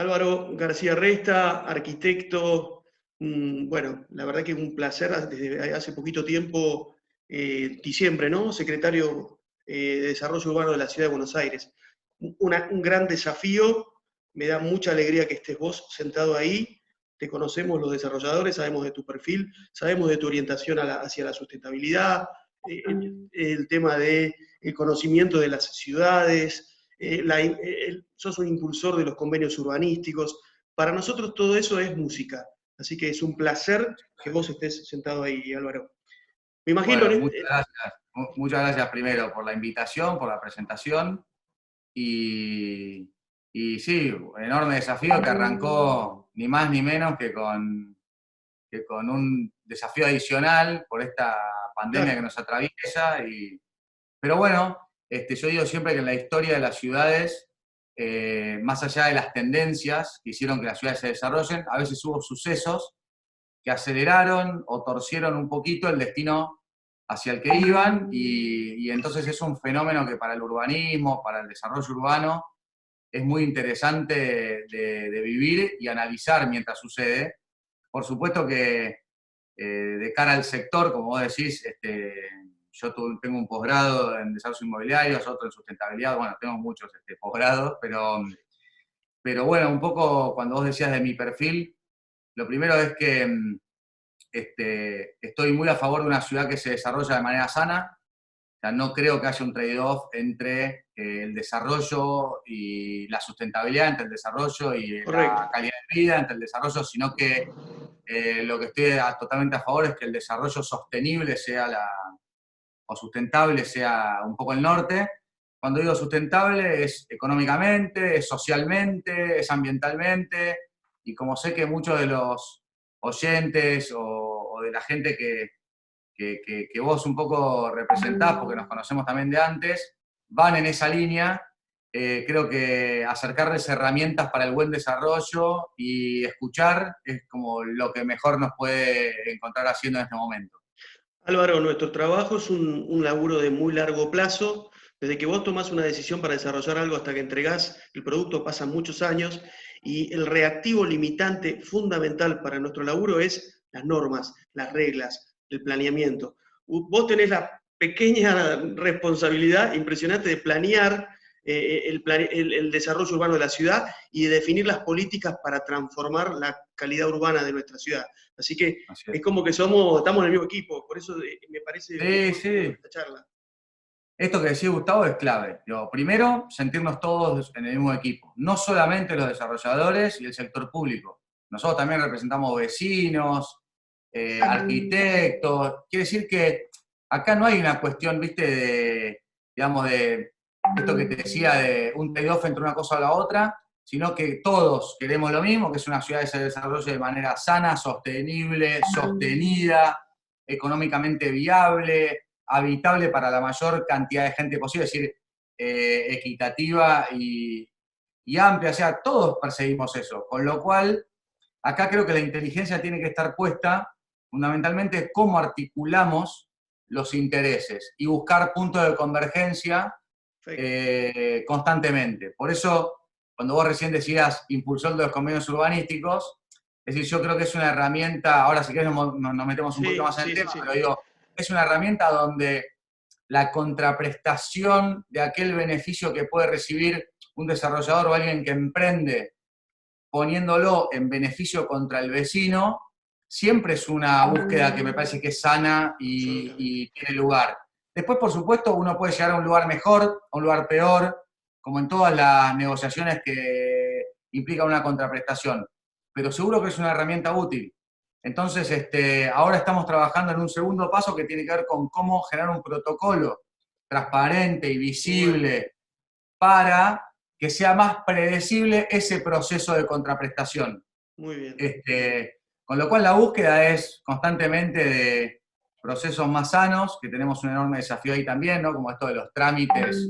Álvaro García Resta, arquitecto. Bueno, la verdad que es un placer desde hace poquito tiempo, diciembre, ¿no? Secretario de Desarrollo Urbano de la Ciudad de Buenos Aires. Un gran desafío, me da mucha alegría que estés vos sentado ahí. Te conocemos los desarrolladores, sabemos de tu perfil, sabemos de tu orientación hacia la sustentabilidad, el tema del conocimiento de las ciudades, sos un impulsor de los convenios urbanísticos. Para nosotros todo eso es música. Así que es un placer que vos estés sentado ahí, Álvaro. Me imagino... Bueno, muchas gracias. Muchas gracias primero por la invitación, por la presentación. Y, y sí, un enorme desafío que arrancó ni más ni menos que con un desafío adicional por esta pandemia que Claro, nos atraviesa. Pero bueno, yo digo siempre que en la historia de las ciudades, más allá de las tendencias que hicieron que las ciudades se desarrollen, a veces hubo sucesos que aceleraron o torcieron un poquito el destino hacia el que iban, y entonces es un fenómeno que para el urbanismo, para el desarrollo urbano, es muy interesante de vivir y analizar mientras sucede. Por supuesto que de cara al sector, como vos decís, yo tengo un posgrado en desarrollo inmobiliario, otro en sustentabilidad, bueno, tengo muchos posgrados, pero bueno, un poco cuando vos decías de mi perfil, lo primero es que estoy muy a favor de una ciudad que se desarrolla de manera sana. O sea, no creo que haya un trade-off entre el desarrollo y la sustentabilidad, entre el desarrollo y la correcto. calidad de vida, entre el desarrollo, sino que lo que estoy totalmente a favor es que el desarrollo sostenible o sustentable sea un poco el norte. Cuando digo sustentable es económicamente, es socialmente, es ambientalmente, y como sé que muchos de los oyentes o de la gente que vos un poco representás, porque nos conocemos también de antes, van en esa línea. Creo que acercarles herramientas para el buen desarrollo y escuchar es como lo que mejor nos puede encontrar haciendo en este momento. Álvaro, nuestro trabajo es un laburo de muy largo plazo. Desde que vos tomás una decisión para desarrollar algo hasta que entregás el producto pasan muchos años, y el reactivo limitante fundamental para nuestro laburo es las normas, las reglas, el planeamiento. Vos tenés la pequeña responsabilidad impresionante de planear el desarrollo urbano de la ciudad y de definir las políticas para transformar la calidad urbana de nuestra ciudad. Así que Así es es. como que estamos en el mismo equipo, por eso me parece Sí, muy bueno sí. esta charla. Esto que decía Gustavo es clave. Digo, primero, sentirnos todos en el mismo equipo. No solamente los desarrolladores y el sector público. Nosotros también representamos vecinos, arquitectos. Quiere decir que acá no hay una cuestión, viste, digamos, de esto que te decía, de un trade-off entre una cosa o la otra, sino que todos queremos lo mismo, que es una ciudad que se desarrolle de manera sana, sostenible, sostenida, económicamente viable, habitable para la mayor cantidad de gente posible, es decir, equitativa y amplia. O sea, todos perseguimos eso. Con lo cual, acá creo que la inteligencia tiene que estar puesta fundamentalmente en cómo articulamos los intereses y buscar puntos de convergencia Perfecto. constantemente. Por eso, cuando vos recién decías impulsor de los convenios urbanísticos, es decir, yo creo que es una herramienta, ahora si querés nos metemos un poquito Sí, más en el sí, sí, tema, sí. pero digo, es una herramienta donde la contraprestación de aquel beneficio que puede recibir un desarrollador o alguien que emprende, poniéndolo en beneficio contra el vecino, siempre es una búsqueda que me parece que es sana Absolutamente. y tiene lugar. Después, por supuesto, uno puede llegar a un lugar mejor, a un lugar peor, como en todas las negociaciones que implican una contraprestación, pero seguro que es una herramienta útil. Entonces, ahora estamos trabajando en un segundo paso que tiene que ver con cómo generar un protocolo transparente y Muy bueno. visible para que sea más predecible ese proceso de contraprestación. Muy bien. Con lo cual la búsqueda es constantemente de procesos más sanos, que tenemos un enorme desafío ahí también, ¿no? Como esto de los trámites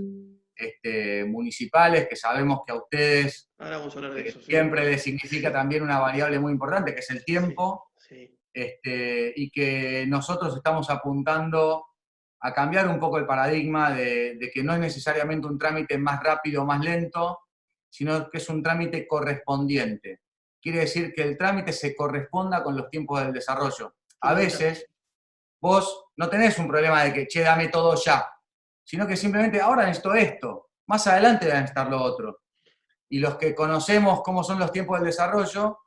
municipales, que sabemos que a ustedes Ahora vamos a hablar de eso, sí. siempre les significa también una variable muy importante, que es el Sí, tiempo, sí. y que nosotros estamos apuntando a cambiar un poco el paradigma de que no es necesariamente un trámite más rápido o más lento, sino que es un trámite correspondiente. Quiere decir que el trámite se corresponda con los tiempos del desarrollo. A veces vos no tenés un problema de que, che, dame todo ya, sino que simplemente ahora necesito esto, más adelante voy a necesitar lo otro. Y los que conocemos cómo son los tiempos del desarrollo,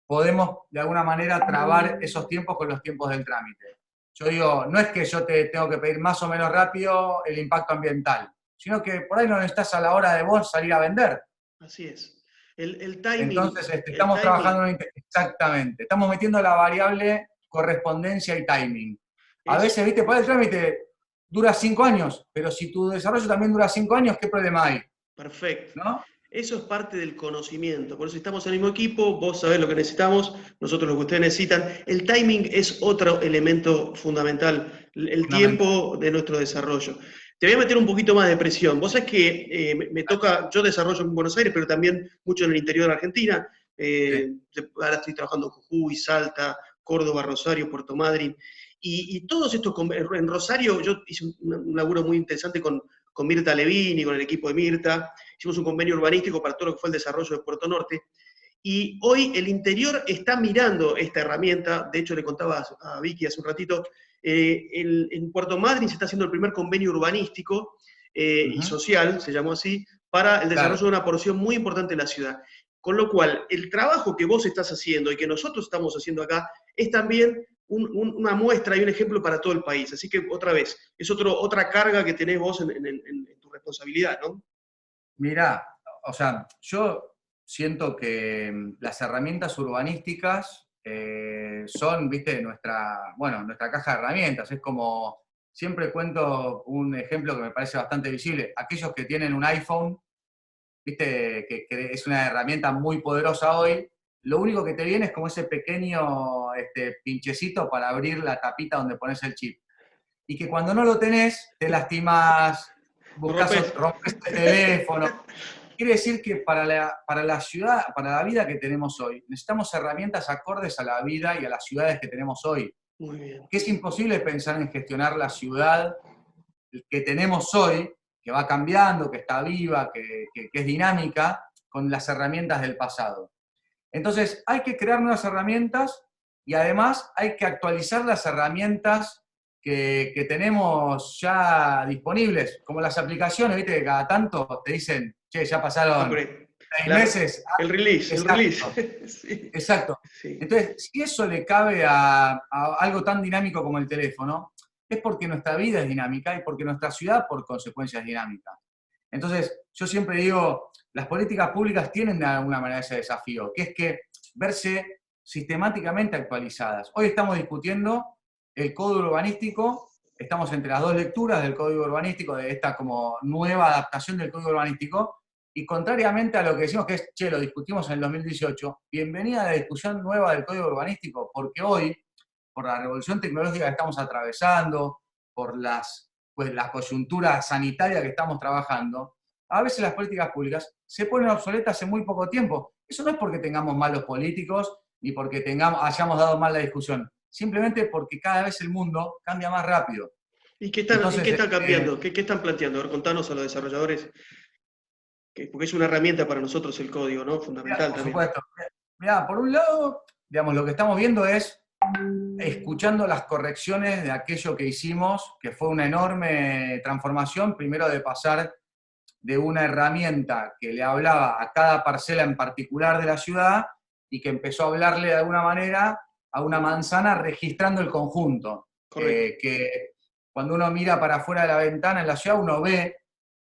podemos de alguna manera trabar esos tiempos con los tiempos del trámite. Yo digo, no es que yo te tengo que pedir más o menos rápido el impacto ambiental, sino que por ahí no necesitas a la hora de vos salir a vender. Así es. El timing. Entonces, estamos trabajando exactamente, estamos metiendo la variable correspondencia y timing. A veces, viste, por el trámite dura 5 años, pero si tu desarrollo también dura 5 años, ¿qué problema hay? Perfecto. ¿No? Eso es parte del conocimiento, por eso estamos en el mismo equipo, vos sabés lo que necesitamos, nosotros lo que ustedes necesitan. El timing es otro elemento fundamental, el tiempo de nuestro desarrollo. Te voy a meter un poquito más de presión. Vos sabés que me toca, yo desarrollo en Buenos Aires, pero también mucho en el interior de Argentina. Sí. Ahora estoy trabajando en Jujuy, Salta, Córdoba, Rosario, Puerto Madryn. Y todos estos, en Rosario yo hice un laburo muy interesante con Mirta Levini, con el equipo de Mirta. Hicimos un convenio urbanístico para todo lo que fue el desarrollo de Puerto Norte. Y hoy el interior está mirando esta herramienta. De hecho, le contaba a Vicky hace un ratito, en Puerto Madryn se está haciendo el primer convenio urbanístico y social, se llamó así, para el desarrollo de una porción muy importante de la ciudad. Con lo cual, el trabajo que vos estás haciendo y que nosotros estamos haciendo acá es también una muestra y un ejemplo para todo el país. Así que, otra vez, es otra carga que tenés vos en tu responsabilidad, ¿no? Mirá, o sea, yo siento que las herramientas urbanísticas son, viste, nuestra caja de herramientas. Es como, siempre cuento un ejemplo que me parece bastante visible. Aquellos que tienen un iPhone, viste, que es una herramienta muy poderosa hoy, lo único que te viene es como ese pequeño pinchecito para abrir la tapita donde pones el chip. Y que cuando no lo tenés, te lastimas, rompes el teléfono. Quiere decir que para la ciudad, para la vida que tenemos hoy, necesitamos herramientas acordes a la vida y a las ciudades que tenemos hoy. Muy bien. Que es imposible pensar en gestionar la ciudad que tenemos hoy, que va cambiando, que está viva, que es dinámica, con las herramientas del pasado. Entonces, hay que crear nuevas herramientas y además hay que actualizar las herramientas que tenemos ya disponibles, como las aplicaciones, viste, que cada tanto te dicen, che, ya pasaron 6 meses. El release, exacto, el release. Sí. Exacto. Sí. Entonces, si eso le cabe a algo tan dinámico como el teléfono, es porque nuestra vida es dinámica y porque nuestra ciudad, por consecuencia, es dinámica. Entonces, yo siempre digo, las políticas públicas tienen de alguna manera ese desafío, que es que verse sistemáticamente actualizadas. Hoy estamos discutiendo el código urbanístico, estamos entre las 2 lecturas del código urbanístico, de esta como nueva adaptación del código urbanístico, y contrariamente a lo que decimos que es, che, lo discutimos en el 2018, bienvenida a la discusión nueva del código urbanístico, porque hoy, por la revolución tecnológica que estamos atravesando, por la coyuntura sanitaria que estamos trabajando, a veces las políticas públicas se ponen obsoletas en muy poco tiempo. Eso no es porque tengamos malos políticos, ni porque hayamos dado mal la discusión, simplemente porque cada vez el mundo cambia más rápido. ¿Y qué están cambiando? ¿Qué están planteando? A ver, contanos a los desarrolladores, porque es una herramienta para nosotros el código, ¿no? Fundamental también. Por supuesto. Mirá, por un lado, digamos, lo que estamos viendo es escuchando las correcciones de aquello que hicimos, que fue una enorme transformación, primero de pasar de una herramienta que le hablaba a cada parcela en particular de la ciudad y que empezó a hablarle de alguna manera a una manzana registrando el conjunto. Que cuando uno mira para afuera de la ventana en la ciudad, uno ve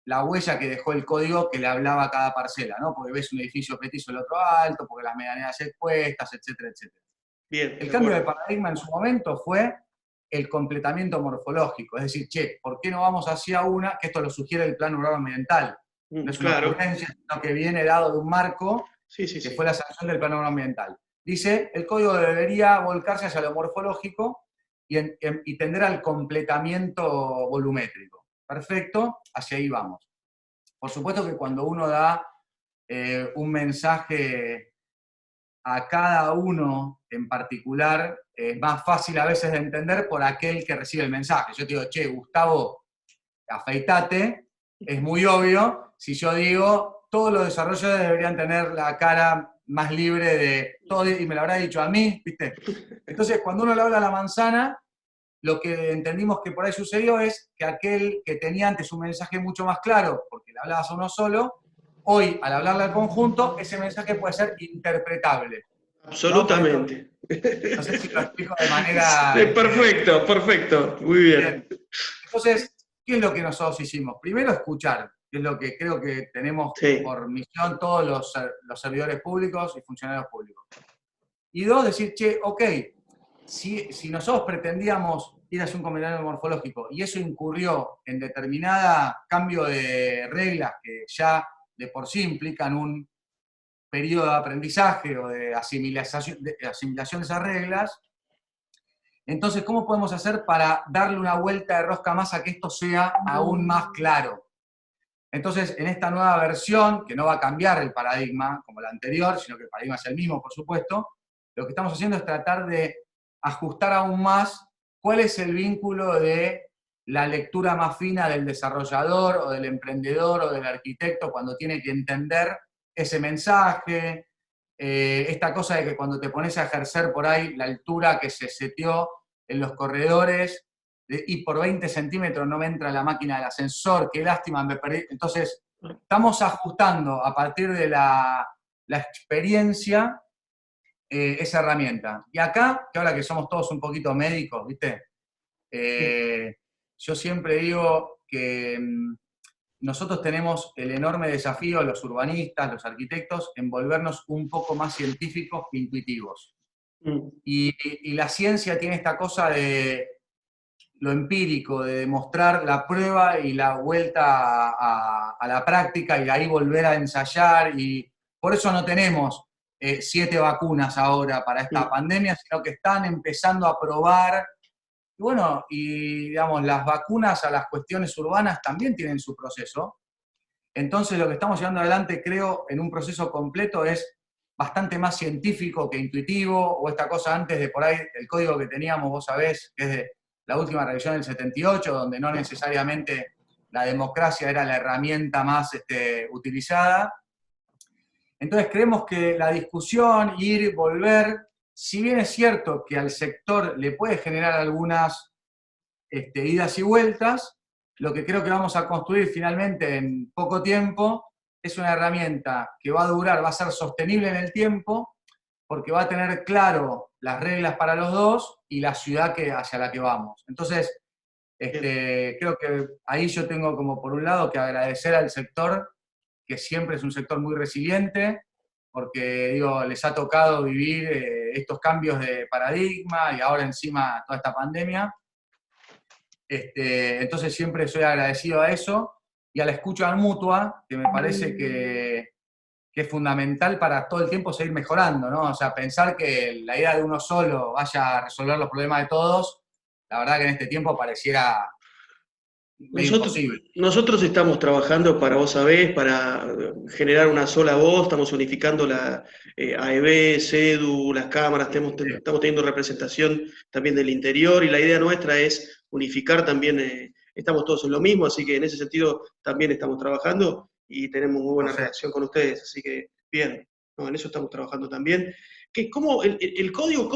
la huella que dejó el código que le hablaba a cada parcela, ¿no? Porque ves un edificio petizo y el otro alto, porque las medianeras expuestas, etcétera, etcétera. Bien, el cambio de paradigma en su momento fue el completamiento morfológico, es decir, che, ¿por qué no vamos hacia una? Que esto lo sugiere el plan urbano ambiental. No es una ocurrencia, sino que viene dado de un marco que fue la sanción del plan urbano ambiental. Dice, el código debería volcarse hacia lo morfológico y tender al completamiento volumétrico. Perfecto, hacia ahí vamos. Por supuesto que cuando uno da un mensaje a cada uno en particular, es más fácil a veces de entender por aquel que recibe el mensaje. Yo te digo, che, Gustavo, afeitate, es muy obvio. Si yo digo, todos los desarrolladores deberían tener la cara más libre de todo, y me lo habrá dicho a mí, ¿viste? Entonces, cuando uno le habla a la manzana, lo que entendimos que por ahí sucedió es que aquel que tenía antes un mensaje mucho más claro, porque le hablabas a uno solo, hoy, al hablarle al conjunto, ese mensaje puede ser interpretable, ¿no? Por esto, Absolutamente. no sé si lo explico de manera... Perfecto, perfecto. Muy bien. bien. Entonces, ¿qué es lo que nosotros hicimos? Primero, escuchar, que es lo que creo que tenemos Sí. por misión todos los servidores públicos y funcionarios públicos. Y dos, decir, che, ok, si nosotros pretendíamos ir a hacer un comentario morfológico y eso incurrió en determinada cambio de reglas que ya de por sí implican un periodo de aprendizaje o de asimilación de esas reglas, entonces, ¿cómo podemos hacer para darle una vuelta de rosca más a que esto sea aún más claro? Entonces, en esta nueva versión, que no va a cambiar el paradigma como la anterior, sino que el paradigma es el mismo, por supuesto, lo que estamos haciendo es tratar de ajustar aún más cuál es el vínculo de la lectura más fina del desarrollador o del emprendedor o del arquitecto cuando tiene que entender ese mensaje, esta cosa de que cuando te pones a ejercer por ahí la altura que se seteó en los corredores y por 20 centímetros no me entra la máquina del ascensor, qué lástima, me perdí. Entonces, estamos ajustando a partir de la experiencia esa herramienta. Y acá, que ahora que somos todos un poquito médicos, ¿viste? Yo siempre digo que nosotros tenemos el enorme desafío, los urbanistas, los arquitectos, en volvernos un poco más científicos que intuitivos. Y la ciencia tiene esta cosa de lo empírico, de demostrar la prueba y la vuelta a la práctica y de ahí volver a ensayar. Y por eso no tenemos 7 vacunas ahora para esta pandemia, sino que están empezando a probar. Y bueno, y digamos, las vacunas a las cuestiones urbanas también tienen su proceso. Entonces lo que estamos llevando adelante, creo, en un proceso completo es bastante más científico que intuitivo, o esta cosa antes de por ahí, el código que teníamos, vos sabés, que es de la última revisión del 78, donde no necesariamente la democracia era la herramienta más utilizada. Entonces creemos que la discusión, ir, volver, si bien es cierto que al sector le puede generar algunas idas y vueltas, lo que creo que vamos a construir finalmente en poco tiempo es una herramienta que va a durar, va a ser sostenible en el tiempo, porque va a tener claro las reglas para los dos y la ciudad hacia la que vamos. Entonces, creo que ahí yo tengo como por un lado que agradecer al sector, que siempre es un sector muy resiliente, porque digo, les ha tocado vivir estos cambios de paradigma y ahora encima toda esta pandemia. Entonces siempre soy agradecido a eso y a la escucha mutua, que me parece que es fundamental para todo el tiempo seguir mejorando, ¿no? O sea, pensar que la idea de uno solo vaya a resolver los problemas de todos, la verdad que en este tiempo pareciera medio Nosotros, imposible. nosotros estamos trabajando para, vos sabés, para generar una sola voz, estamos unificando la AEB, CEDU, las cámaras, estamos teniendo representación también del interior y la idea nuestra es unificar también, estamos todos en lo mismo, así que en ese sentido también estamos trabajando y tenemos muy buena relación con ustedes, así que bien, no, en eso estamos trabajando también. ¿Cómo, el código,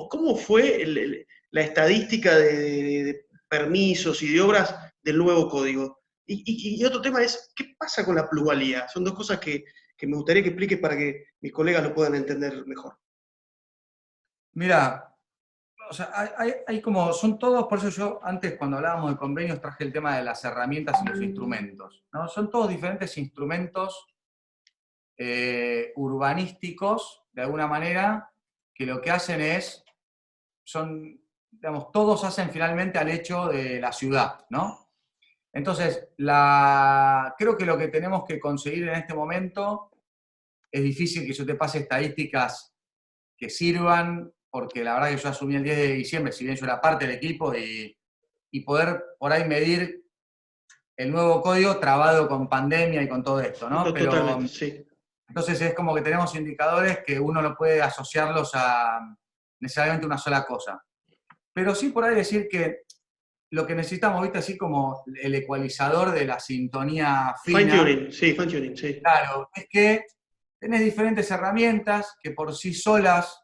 cómo fue la estadística de permisos y de obras del nuevo código? Y otro tema es, ¿qué pasa con la plusvalía? Son dos cosas que me gustaría que expliques para que mis colegas lo puedan entender mejor. Mira, o sea, hay como, son todos, por eso yo antes cuando hablábamos de convenios traje el tema de las herramientas y los instrumentos, ¿no? Son todos diferentes instrumentos urbanísticos, de alguna manera, que lo que hacen es, digamos, todos hacen finalmente al hecho de la ciudad, ¿no? Entonces, creo que lo que tenemos que conseguir en este momento es difícil que yo te pase estadísticas que sirvan, porque la verdad que yo asumí el 10 de diciembre, si bien yo era parte del equipo, y poder por ahí medir el nuevo código trabado con pandemia y con todo esto, ¿no? Pero Totalmente, sí. entonces es como que tenemos indicadores que uno no puede asociarlos a necesariamente una sola cosa. Pero sí por ahí decir que lo que necesitamos, ¿viste? Así como el ecualizador de la sintonía Fine fina, tuning, sí, fine tuning, sí. claro, es que tenés diferentes herramientas que por sí solas,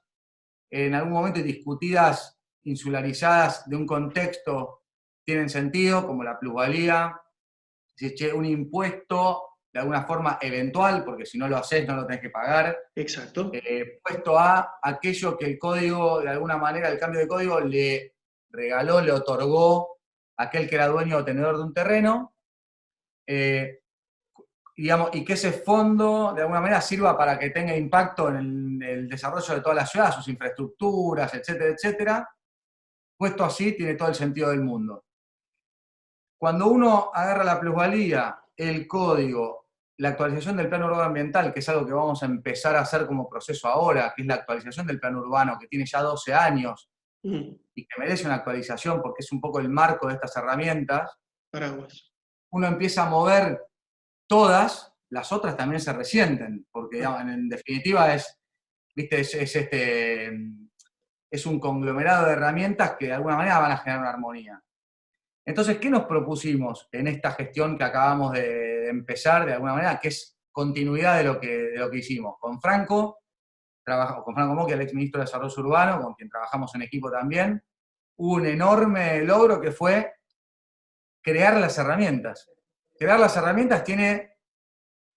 en algún momento discutidas, insularizadas de un contexto, tienen sentido, como la plusvalía, si che, un impuesto de alguna forma eventual, porque si no lo haces no lo tenés que pagar, Exacto. puesto a aquello que el código, de alguna manera, el cambio de código le regaló, le otorgó a aquel que era dueño o tenedor de un terreno, eh, digamos, y que ese fondo, de alguna manera, sirva para que tenga impacto en el desarrollo de toda la ciudad, sus infraestructuras, etcétera, etcétera. Puesto así, tiene todo el sentido del mundo. Cuando uno agarra la plusvalía, el código, la actualización del plano urbano ambiental, que es algo que vamos a empezar a hacer como proceso ahora, que es la actualización del plano urbano, que tiene ya 12 años Mm, y que merece una actualización porque es un poco el marco de estas herramientas, paraguas. uno empieza a mover todas, las otras también se resienten, porque Ah, digamos, en definitiva ¿viste? Es un conglomerado de herramientas que de alguna manera van a generar una armonía. Entonces, ¿qué nos propusimos en esta gestión que acabamos de empezar, de alguna manera, que es continuidad de lo que hicimos? Con Franco Mochi, el ex ministro de Desarrollo Urbano, con quien trabajamos en equipo también, hubo un enorme logro que fue crear las herramientas. Crear las herramientas tiene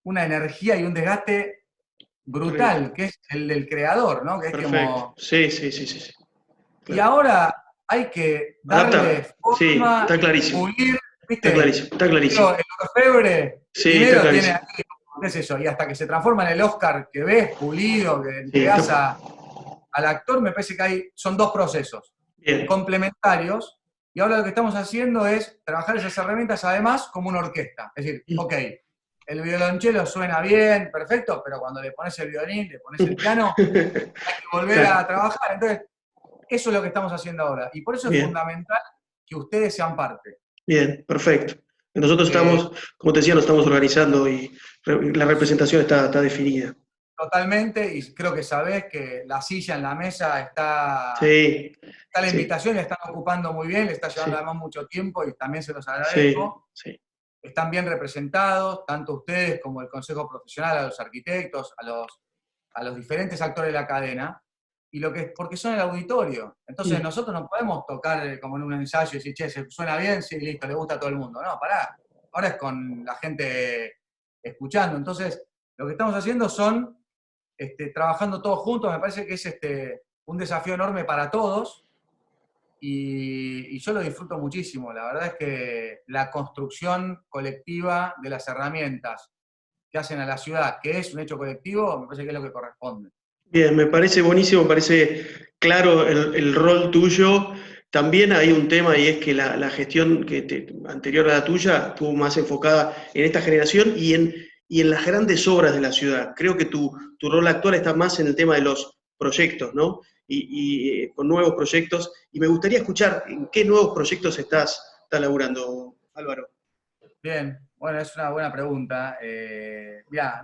una energía y un desgaste increíble. brutal, que es el del creador, ¿no? Que es Perfecto. como... Sí, sí, sí, sí, sí. Y Claro. ahora hay que darle Adaptar. Sí, forma, está clarísimo. pulir, Está ¿viste? clarísimo. Está clarísimo. El orfebre Sí, está primero tiene clarísimo. ahí, qué sé yo, y hasta que se transforma en el Oscar que ves, pulido, que Sí, entregás al actor, me parece que son dos procesos bien. complementarios, y ahora lo que estamos haciendo es trabajar esas herramientas además como una orquesta. Es decir, ok, el violonchelo suena bien, perfecto, pero cuando le pones el violín, le pones el piano, hay que volver Claro. a trabajar. Entonces, eso es lo que estamos haciendo ahora. Y por eso es Bien, fundamental que ustedes sean parte. bien, perfecto. Nosotros Eh, estamos, como te decía, nos estamos organizando y la representación está definida. Totalmente, y creo que sabés que la silla en la mesa Sí, está la sí, invitación, la están ocupando muy bien, le está llevando sí, además mucho tiempo y también se los sí, agradezco. sí. Están bien representados, tanto ustedes como el Consejo Profesional, a los arquitectos, a los diferentes actores de la cadena, porque son el auditorio. Entonces Mm, nosotros no podemos tocar como en un ensayo y decir, che, ¿se suena bien? Sí, listo, le gusta a todo el mundo. No, pará, ahora es con la gente escuchando. Entonces, lo que estamos haciendo son trabajando todos juntos, me parece que es un desafío enorme para todos y yo lo disfruto muchísimo. La verdad es que la construcción colectiva de las herramientas que hacen a la ciudad, que es un hecho colectivo, me parece que es lo que corresponde. bien, me parece buenísimo, me parece claro el rol tuyo. También hay un tema y es que la gestión anterior a la tuya estuvo más enfocada en esta generación y en las grandes obras de la ciudad. Creo que tu rol actual está más en el tema de los proyectos, ¿no? Con nuevos proyectos. Y me gustaría escuchar en qué nuevos proyectos estás laburando, Álvaro. Bien, bueno, es una buena pregunta. Mirá,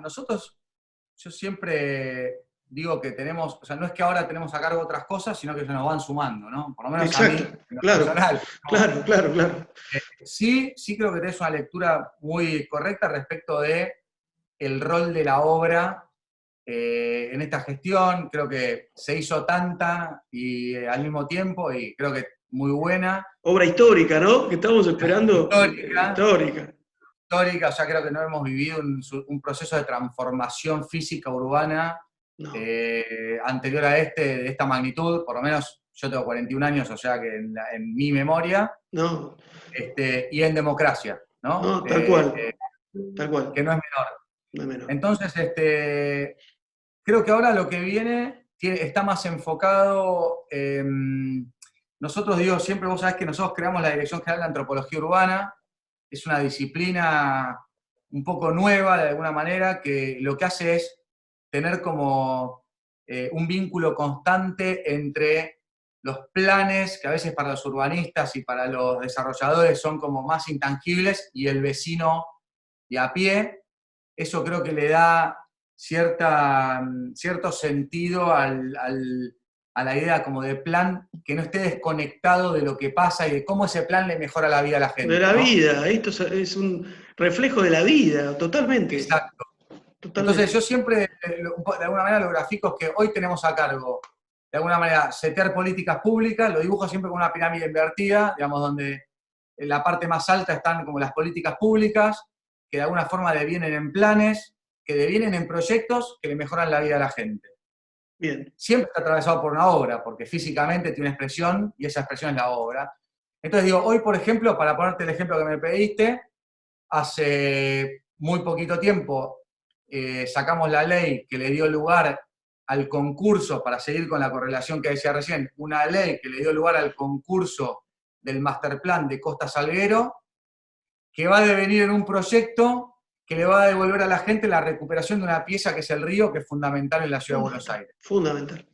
yo siempre digo que tenemos, o sea, no es que ahora tenemos a cargo otras cosas, sino que se nos van sumando, ¿no? Por lo menos a Exacto, mí, en lo claro, personal. ¿No? claro, claro, claro. Sí, sí creo que tenés una lectura muy correcta respecto de el rol de la obra en esta gestión. Creo que se hizo tanta y al mismo tiempo, y creo que muy buena, Obra histórica, ¿no? Que estamos esperando, histórica, histórica. histórica, o sea, creo que no hemos vivido un proceso de transformación física urbana No, anterior a de esta magnitud, por lo menos yo tengo 41 años, o sea que en mi memoria, no, y en democracia, ¿no? no, tal Que cual, no es menor. no es menor. Entonces, creo que ahora lo que viene está más enfocado. Nosotros, digo, siempre vos sabés que nosotros creamos la Dirección General de Antropología Urbana, es una disciplina un poco nueva de alguna manera, que lo que hace es tener como un vínculo constante entre los planes, que a veces para los urbanistas y para los desarrolladores son como más intangibles, y el vecino de a pie. Eso creo que le da cierto sentido a la idea como de plan que no esté desconectado de lo que pasa y de cómo ese plan le mejora la vida a la De gente, la ¿no? vida, esto es un reflejo de la vida, totalmente, Exacto. Entonces yo totalmente. siempre, de alguna manera, los gráficos que hoy tenemos a cargo, de alguna manera, setear políticas públicas, lo dibujo siempre con una pirámide invertida, digamos, donde en la parte más alta están como las políticas públicas, que de alguna forma devienen en planes, que devienen en proyectos que le mejoran la vida a la gente. Bien, Siempre está atravesado por una obra, porque físicamente tiene una expresión y esa expresión es la obra. Entonces digo, hoy por ejemplo, para ponerte el ejemplo que me pediste, hace muy poquito tiempo sacamos la ley que le dio lugar al concurso, para seguir con la correlación que decía recién, una ley que le dio lugar al concurso del master plan de Costa Salguero, que va a devenir en un proyecto que le va a devolver a la gente la recuperación de una pieza que es el río, que es fundamental en la ciudad de Buenos fundamental, Aires. fundamental.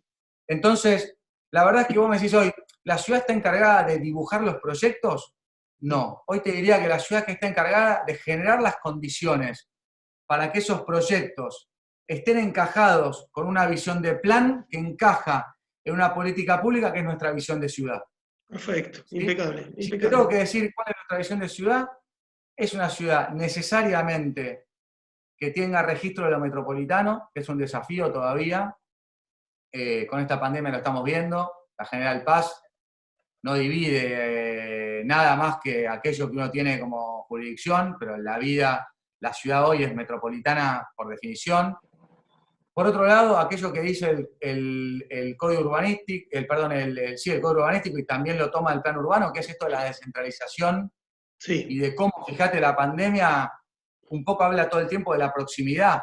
Entonces, la verdad es que vos me decís hoy, ¿la ciudad está encargada de dibujar los proyectos? No. Hoy te diría que la ciudad que está encargada de generar las condiciones para que esos proyectos estén encajados con una visión de plan que encaja en una política pública que es nuestra visión de ciudad. Perfecto, ¿Sí? impecable, Si te tengo impecable. que decir cuál es nuestra visión de ciudad, es una ciudad necesariamente que tenga registro de lo metropolitano, que es un desafío todavía. Con esta pandemia lo estamos viendo. La General Paz no divide nada más que aquello que uno tiene como jurisdicción, pero la vida, la ciudad hoy es metropolitana por definición. Por otro lado, aquello que dice el código urbanístico, sí, el código urbanístico, y también lo toma el plan urbano, que es esto de la descentralización y Sí, de cómo, fíjate, la pandemia un poco habla todo el tiempo de la proximidad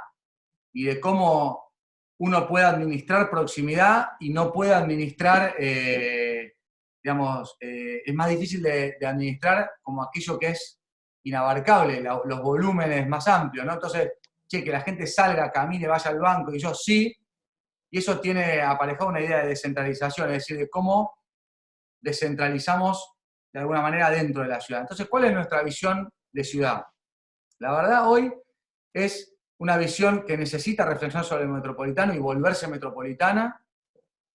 y de cómo uno puede administrar proximidad y no puede administrar, digamos, es más difícil de administrar como aquello que es inabarcable, los volúmenes más amplios, ¿no? Entonces, che, que la gente salga, camine, vaya al banco, y yo sí, y eso tiene aparejado una idea de descentralización, es decir, de cómo descentralizamos de alguna manera dentro de la ciudad. Entonces, ¿cuál es nuestra visión de ciudad? La verdad, hoy es una visión que necesita reflexionar sobre el metropolitano y volverse metropolitana.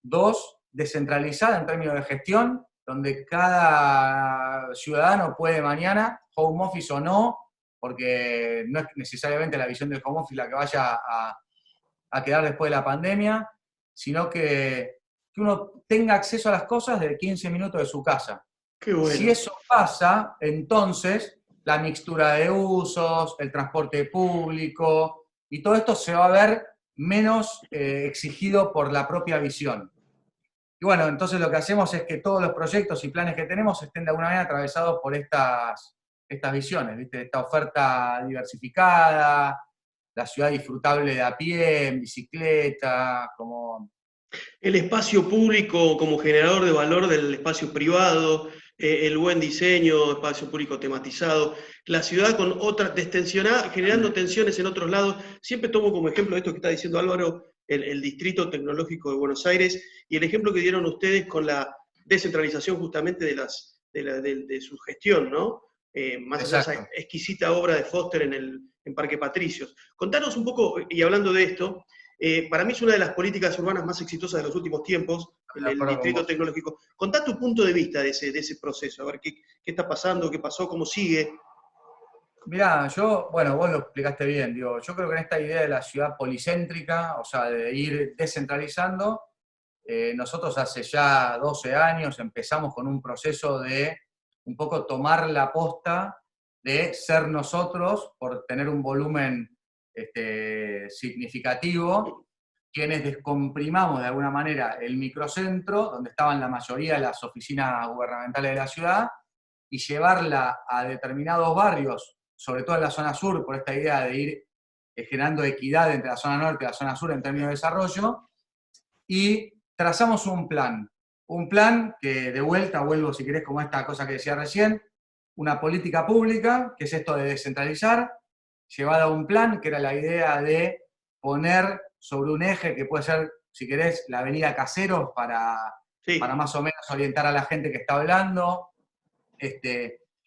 Dos, descentralizada en términos de gestión, donde cada ciudadano puede mañana, home office o no, porque no es necesariamente la visión del home office la que vaya a quedar después de la pandemia, sino que uno tenga acceso a las cosas de 15 minutos de su casa. qué Si bueno. eso pasa, entonces la mixtura de usos, el transporte público y todo esto se va a ver menos exigido por la propia visión. Y bueno, entonces lo que hacemos es que todos los proyectos y planes que tenemos estén de alguna manera atravesados por estas visiones, ¿viste? Esta oferta diversificada, la ciudad disfrutable de a pie, en bicicleta, como... El espacio público como generador de valor del espacio privado, el buen diseño, espacio público tematizado, la ciudad con otra destensionada, generando tensiones en otros lados. Siempre tomo como ejemplo esto que está diciendo Álvaro, el Distrito Tecnológico de Buenos Aires, y el ejemplo que dieron ustedes con la descentralización justamente de su gestión, ¿no? Más allá de esa Exacto. exquisita obra de Foster en Parque Patricios. Contanos un poco, y hablando de esto, para mí es una de las políticas urbanas más exitosas de los últimos tiempos, De el acuerdo con Distrito vos. Tecnológico. Contá tu punto de vista de ese proceso, a ver qué está pasando, qué pasó, cómo sigue. Mirá, bueno, vos lo explicaste bien, digo, yo creo que en esta idea de la ciudad policéntrica, o sea, de ir descentralizando, nosotros hace ya 12 años empezamos con un proceso de un poco tomar la posta de ser nosotros, por tener un volumen significativo, quienes descomprimamos de alguna manera el microcentro, donde estaban la mayoría de las oficinas gubernamentales de la ciudad, y llevarla a determinados barrios, sobre todo en la zona sur, por esta idea de ir generando equidad entre la zona norte y la zona sur en términos de desarrollo, y trazamos un plan que de vuelta vuelvo, si querés, como esta cosa que decía recién, una política pública, que es esto de descentralizar, llevada a un plan, que era la idea de poner sobre un eje que puede ser, si querés, la avenida Caseros para Sí, más o menos orientar a la gente que está hablando,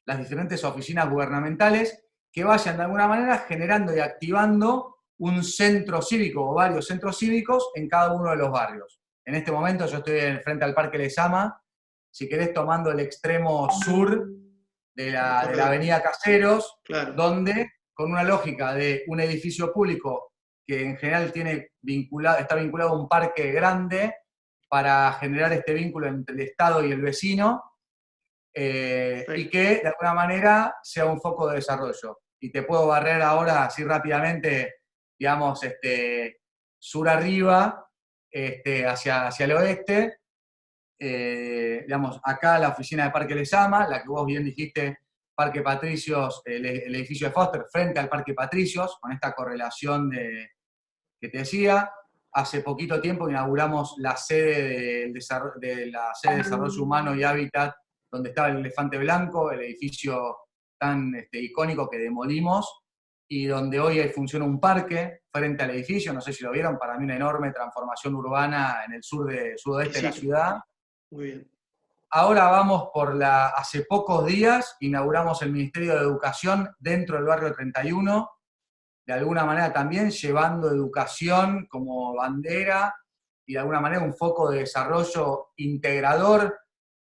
las diferentes oficinas gubernamentales, que vayan de alguna manera generando y activando un centro cívico o varios centros cívicos en cada uno de los barrios. En este momento yo estoy frente al Parque Lezama, si querés tomando el extremo sur de la Correcto, avenida Caseros, claro, donde con una lógica de un edificio público que en general está vinculado a un parque grande para generar este vínculo entre el Estado y el vecino, y perfecto. que de alguna manera sea un foco de desarrollo. Y te puedo barrer ahora así rápidamente, digamos, sur arriba, hacia el oeste. Digamos, acá la oficina de Parque Lezama, la que vos bien dijiste, Parque Patricios, el edificio de Foster, frente al Parque Patricios, con esta correlación que te decía. Hace poquito tiempo inauguramos la sede de la sede de Desarrollo Humano y Hábitat, donde estaba el Elefante Blanco, el edificio tan icónico que demolimos, y donde hoy funciona un parque frente al edificio, no sé si lo vieron, para mí una enorme transformación urbana en el sudoeste de la Exquisito, ciudad. muy bien. Ahora vamos hace pocos días, inauguramos el Ministerio de Educación dentro del barrio 31, de alguna manera también llevando educación como bandera y de alguna manera un foco de desarrollo integrador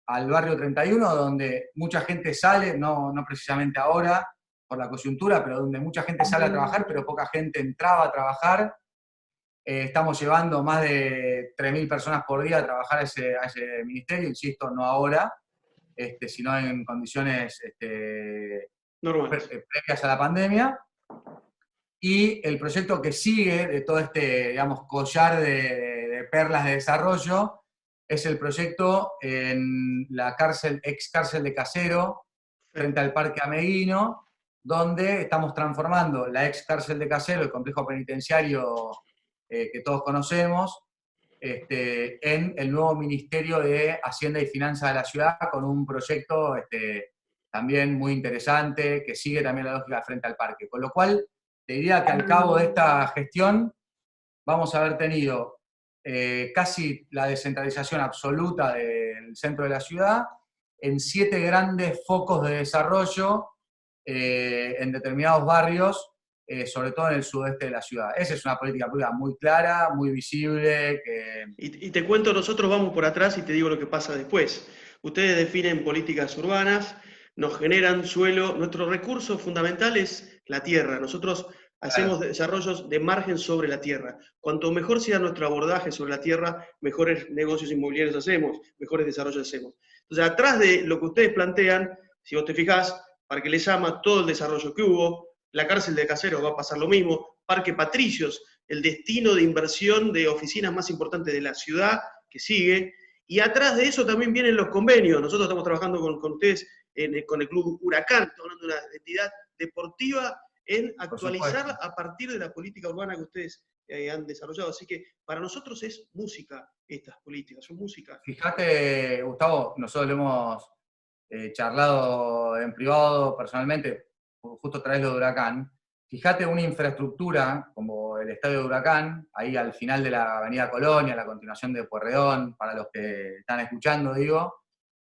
al barrio 31, donde mucha gente sale, no precisamente ahora por la coyuntura, pero donde mucha gente sale a trabajar, pero poca gente entraba a trabajar. Estamos llevando más de 3.000 personas por día a trabajar a ese ministerio, insisto, no ahora, sino en condiciones Normales. previas a la pandemia. Y el proyecto que sigue de todo digamos, collar de perlas de desarrollo es el proyecto en la ex cárcel de Casero, frente Perfecto. al Parque Ameguino, donde estamos transformando la ex cárcel de Casero, el complejo penitenciario que todos conocemos, en el nuevo Ministerio de Hacienda y Finanzas de la ciudad, con un proyecto también muy interesante, que sigue también la lógica frente al parque. Con lo cual, te diría que al cabo de esta gestión vamos a haber tenido casi la descentralización absoluta del centro de la ciudad en 7 grandes focos de desarrollo en determinados barrios, sobre todo en el sudeste de la ciudad. Esa es una política pública muy clara, muy visible. Y te cuento, nosotros vamos por atrás y te digo lo que pasa después. Ustedes definen políticas urbanas, nos generan suelo, nuestro recurso fundamental es la tierra. Nosotros hacemos Claro. desarrollos de margen sobre la tierra. Cuanto mejor sea nuestro abordaje sobre la tierra, mejores negocios inmobiliarios hacemos, mejores desarrollos hacemos. Entonces, atrás de lo que ustedes plantean, si vos te fijás, Parque Lezama, todo el desarrollo que hubo, la cárcel de Caseros va a pasar lo mismo, Parque Patricios, el destino de inversión de oficinas más importantes de la ciudad, que sigue, y atrás de eso también vienen los convenios. Nosotros estamos trabajando con ustedes con el Club Huracán, estamos hablando de una entidad deportiva en Por actualizar supuesto. a partir de la política urbana que ustedes han desarrollado. Así que para nosotros es música estas políticas, son música. Fíjate, Gustavo, nosotros lo hemos charlado en privado, personalmente, justo a través de Huracán. Fíjate una infraestructura como el Estadio de Huracán, ahí al final de la Avenida Colonia, la continuación de Pueyrredón, para los que están escuchando, digo,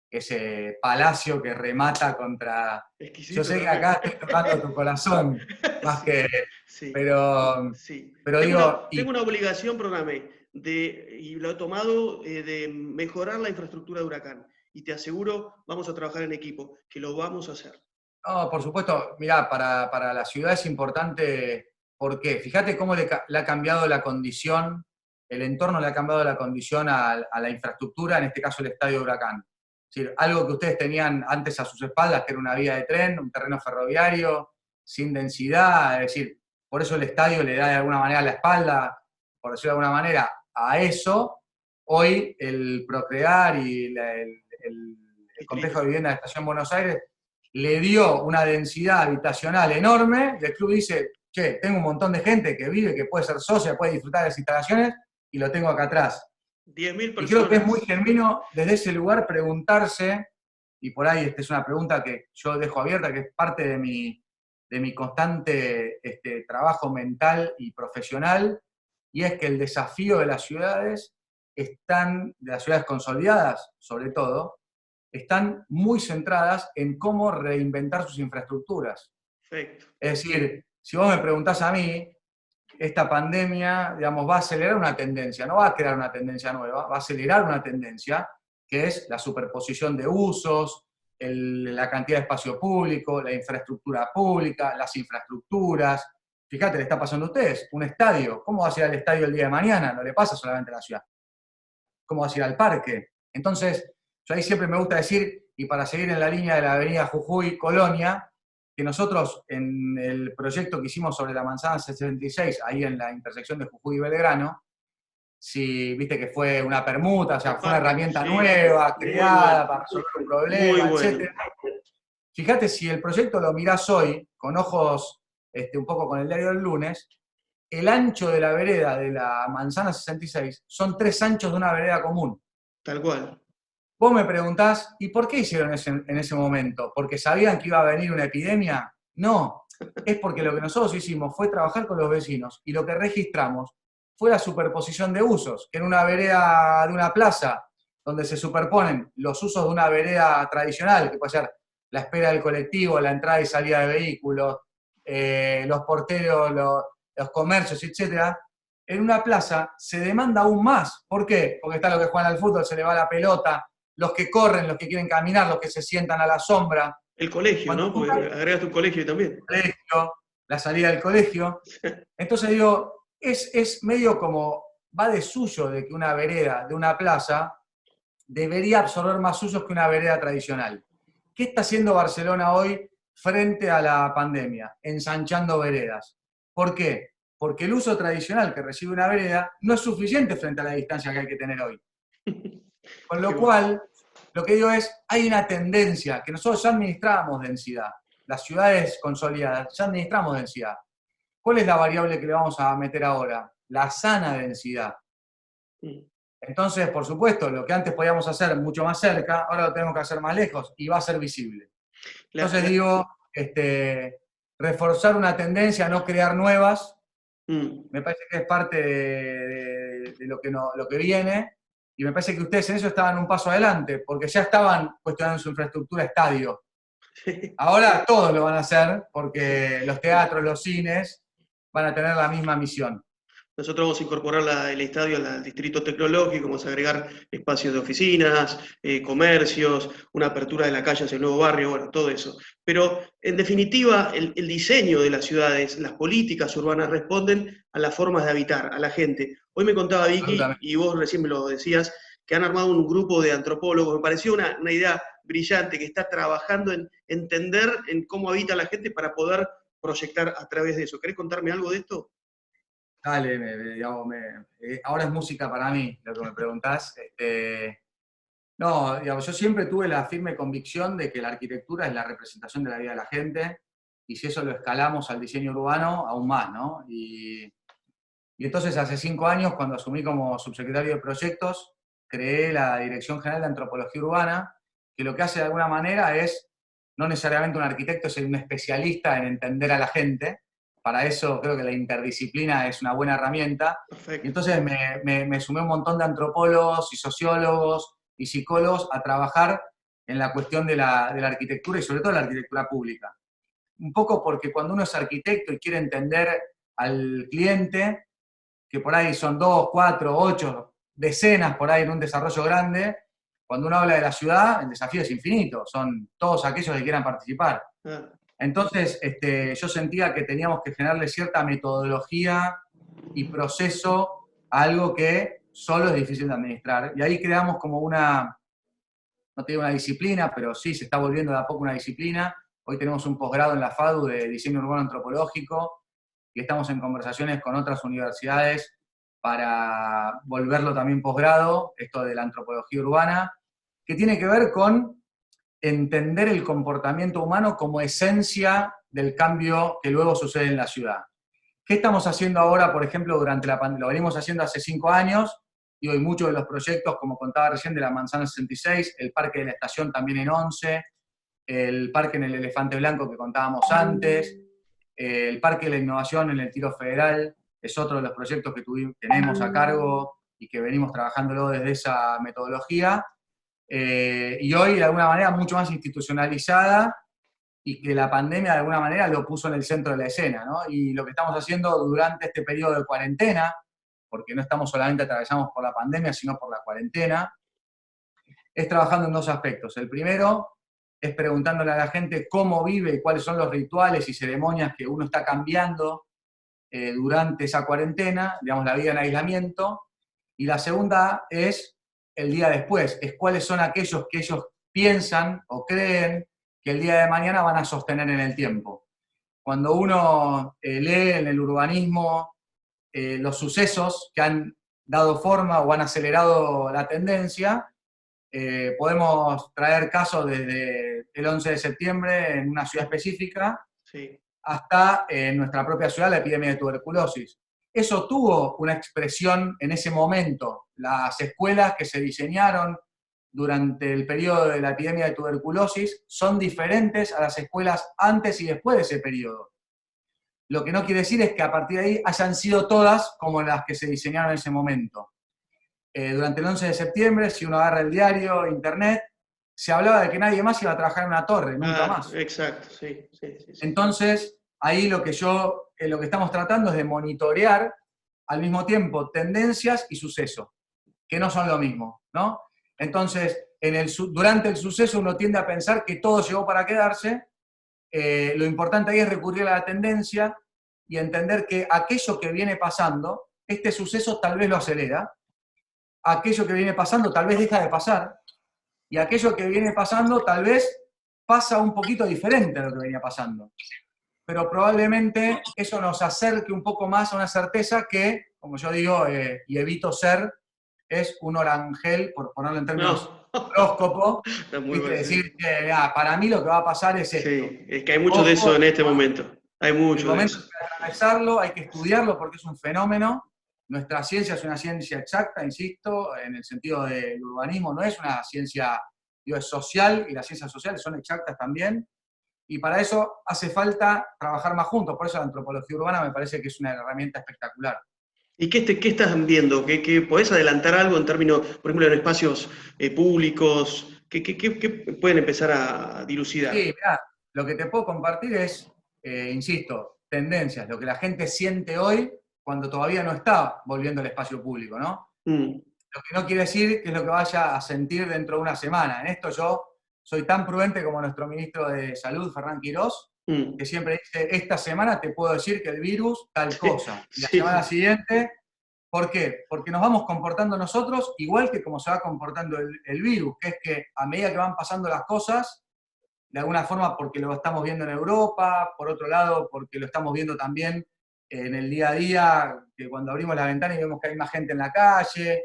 ese palacio que remata contra... Yo Exquisito sé que también. acá estoy tocando tu corazón, más Sí, que... sí, Pero, sí. pero Tengo digo, una, tengo y una obligación, perdóname, y lo he tomado, de mejorar la infraestructura de Huracán. Y te aseguro, vamos a trabajar en equipo, que lo vamos a hacer. no, por supuesto, mirá, para la ciudad es importante, ¿por qué? Fíjate cómo le ha cambiado la condición, el entorno le ha cambiado la condición a la infraestructura, en este caso el Estadio Huracán. Es decir, algo que ustedes tenían antes a sus espaldas, que era una vía de tren, un terreno ferroviario, sin densidad, es decir, por eso el estadio le da de alguna manera la espalda, por decirlo de alguna manera, a eso. Hoy el Procrear y el complejo Distrito. de vivienda de Estación Buenos Aires le dio una densidad habitacional enorme, y el club dice, che, tengo un montón de gente que vive, que puede ser socia, puede disfrutar de las instalaciones, y lo tengo acá atrás. 10.000 Y creo que es muy personas. genuino desde ese lugar preguntarse, y por ahí esta es una pregunta que yo dejo abierta, que es parte de mi constante trabajo mental y profesional, y es que el desafío de las ciudades de las ciudades consolidadas, sobre todo, están muy centradas en cómo reinventar sus infraestructuras. Perfecto. Es decir, si vos me preguntás a mí, esta pandemia, digamos, va a acelerar una tendencia, no va a crear una tendencia nueva, va a acelerar una tendencia que es la superposición de usos, la cantidad de espacio público, la infraestructura pública, las infraestructuras. Fíjate, le está pasando a ustedes, un estadio. ¿Cómo vas a ir al estadio el día de mañana? No le pasa solamente a la ciudad. ¿Cómo vas a ir al parque? Entonces, yo ahí siempre me gusta decir, y para seguir en la línea de la avenida Jujuy, Colonia, que nosotros en el proyecto que hicimos sobre la manzana 66, ahí en la intersección de Jujuy y Belgrano, si viste que fue una permuta, o sea, fue una herramienta Sí, nueva, muy bueno, creada para resolver un muy problema, bueno. etc. Fíjate si el proyecto lo mirás hoy, con ojos un poco con el diario del lunes, el ancho de la vereda de la manzana 66 son 3 anchos de una vereda común. Tal cual. Vos me preguntás, ¿y por qué hicieron eso en ese momento? ¿Porque sabían que iba a venir una epidemia? No, es porque lo que nosotros hicimos fue trabajar con los vecinos y lo que registramos fue la superposición de usos, que en una vereda de una plaza, donde se superponen los usos de una vereda tradicional, que puede ser la espera del colectivo, la entrada y salida de vehículos, los porteros, los comercios, etcétera, en una plaza se demanda aún más. ¿Por qué? Porque está lo que juegan al fútbol, se le va la pelota, los que corren, los que quieren caminar, los que se sientan a la sombra. El colegio, Cuando ¿no? tú Porque ves el agregaste un colegio también. colegio, la salida del colegio, entonces digo, es medio como va de suyo de que una vereda de una plaza debería absorber más usos que una vereda tradicional. ¿Qué está haciendo Barcelona hoy frente a la pandemia? Ensanchando veredas. ¿Por qué? Porque el uso tradicional que recibe una vereda no es suficiente frente a la distancia que hay que tener hoy. Con Qué lo bueno. cual, lo que digo es, hay una tendencia, que nosotros ya administramos densidad, las ciudades consolidadas, ya administramos densidad. ¿Cuál es la variable que le vamos a meter ahora? La sana densidad. Mm. Entonces, por supuesto, lo que antes podíamos hacer mucho más cerca, ahora lo tenemos que hacer más lejos y va a ser visible. La- Entonces la- digo, reforzar una tendencia, no crear nuevas, mm. me parece que es parte de lo, que no, lo que viene, y me parece que ustedes en eso estaban un paso adelante, porque ya estaban cuestionando su infraestructura estadio. Ahora todos lo van a hacer, porque los teatros, los cines van a tener la misma misión. Nosotros vamos a incorporar el estadio al distrito tecnológico, vamos a agregar espacios de oficinas, comercios, una apertura de la calle hacia el nuevo barrio, bueno, todo eso. Pero en definitiva, el diseño de las ciudades, las políticas urbanas responden a las formas de habitar, a la gente. Hoy me contaba Vicky, Absolutamente. y vos recién me lo decías, que han armado un grupo de antropólogos. Me pareció una idea brillante que está trabajando en entender en cómo habita la gente para poder proyectar a través de eso. ¿Querés contarme algo de esto? Dale, digamos, ahora es música para mí, lo que me preguntás. No, digamos, yo siempre tuve la firme convicción de que la arquitectura es la representación de la vida de la gente, y si eso lo escalamos al diseño urbano, aún más, ¿no? Y entonces hace 5 años, cuando asumí como subsecretario de proyectos, creé la Dirección General de Antropología Urbana, que lo que hace de alguna manera es, no necesariamente un arquitecto es un especialista en entender a la gente, para eso creo que la interdisciplina es una buena herramienta, y Perfecto. entonces me sumé un montón de antropólogos y sociólogos y psicólogos a trabajar en la cuestión de la arquitectura y sobre todo la arquitectura pública. Un poco porque cuando uno es arquitecto y quiere entender al cliente, que por ahí son 2, 4, 8, decenas por ahí en un desarrollo grande, cuando uno habla de la ciudad, el desafío es infinito, son todos aquellos que quieran participar. Ah, Entonces, yo sentía que teníamos que generarle cierta metodología y proceso a algo que solo es difícil de administrar. Y ahí creamos como una, no te digo una disciplina, pero sí se está volviendo de a poco una disciplina. Hoy tenemos un posgrado en la FADU de diseño urbano antropológico, y estamos en conversaciones con otras universidades para volverlo también posgrado, esto de la antropología urbana, que tiene que ver con entender el comportamiento humano como esencia del cambio que luego sucede en la ciudad. ¿Qué estamos haciendo ahora, por ejemplo, durante la pandemia? Lo venimos haciendo hace 5 años, y hoy muchos de los proyectos, como contaba recién, de la Manzana 66, el Parque de la Estación también en 11, el Parque en el Elefante Blanco que contábamos antes, el Parque de la Innovación en el Tiro Federal, es otro de los proyectos que tenemos a cargo y que venimos trabajándolo desde esa metodología. Y hoy, de alguna manera, mucho más institucionalizada, y que la pandemia de alguna manera lo puso en el centro de la escena, ¿no? Y lo que estamos haciendo durante este periodo de cuarentena, porque no estamos solamente atravesamos por la pandemia, sino por la cuarentena, es trabajando en dos aspectos. El primero es preguntándole a la gente cómo vive y cuáles son los rituales y ceremonias que uno está cambiando durante esa cuarentena, digamos, la vida en aislamiento. Y la segunda es el día después, es cuáles son aquellos que ellos piensan o creen que el día de mañana van a sostener en el tiempo. Cuando uno lee en el urbanismo los sucesos que han dado forma o han acelerado la tendencia, podemos traer casos desde el 11 de septiembre en una ciudad específica Sí. hasta en nuestra propia ciudad la epidemia de tuberculosis. Eso tuvo una expresión en ese momento. Las escuelas que se diseñaron durante el periodo de la epidemia de tuberculosis son diferentes a las escuelas antes y después de ese periodo. Lo que no quiere decir es que a partir de ahí hayan sido todas como las que se diseñaron en ese momento. Durante el 11 de septiembre, si uno agarra el diario, internet, se hablaba de que nadie más iba a trabajar en una torre, nunca más. Exacto, sí, sí, sí, sí. Entonces, ahí lo que estamos tratando es de monitorear al mismo tiempo tendencias y sucesos, que no son lo mismo, ¿no? Entonces, durante el suceso uno tiende a pensar que todo llegó para quedarse. Lo importante ahí es recurrir a la tendencia y entender que aquello que viene pasando, este suceso tal vez lo acelera, aquello que viene pasando tal vez deja de pasar, y aquello que viene pasando tal vez pasa un poquito diferente a lo que venía pasando. Pero probablemente eso nos acerque un poco más a una certeza que, como yo digo, y evito ser, es un orangel, por ponerlo en términos No. horóscopo, Está muy ¿viste? bueno, sí. Decir que para mí lo que va a pasar es esto. Sí, es que hay mucho de eso Ojo, en este momento. Hay el mucho de momento eso. es analizarlo, hay que estudiarlo porque es un fenómeno. Nuestra ciencia es una ciencia exacta, insisto, en el sentido del urbanismo, no es una ciencia, digo, es social, y las ciencias sociales son exactas también. Y para eso hace falta trabajar más juntos. Por eso la antropología urbana me parece que es una herramienta espectacular. ¿Y qué estás viendo? ¿Podés adelantar algo en términos, por ejemplo, en espacios públicos? ¿Qué pueden empezar a Sí, dilucidar? mirá, lo que te puedo compartir es, insisto, tendencias, lo que la gente siente hoy cuando todavía no está volviendo al espacio público, ¿no? Mm, Lo que no quiere decir que es lo que vaya a sentir dentro de una semana. En esto yo soy tan prudente como nuestro ministro de Salud, Fernán Quirós, mm. que siempre dice, esta semana te puedo decir que el virus tal cosa. Y la Sí, semana sí. siguiente, ¿por qué? Porque nos vamos comportando nosotros igual que como se va comportando el virus, que es que a medida que van pasando las cosas, de alguna forma porque lo estamos viendo en Europa, por otro lado porque lo estamos viendo también en el día a día, que cuando abrimos la ventana y vemos que hay más gente en la calle,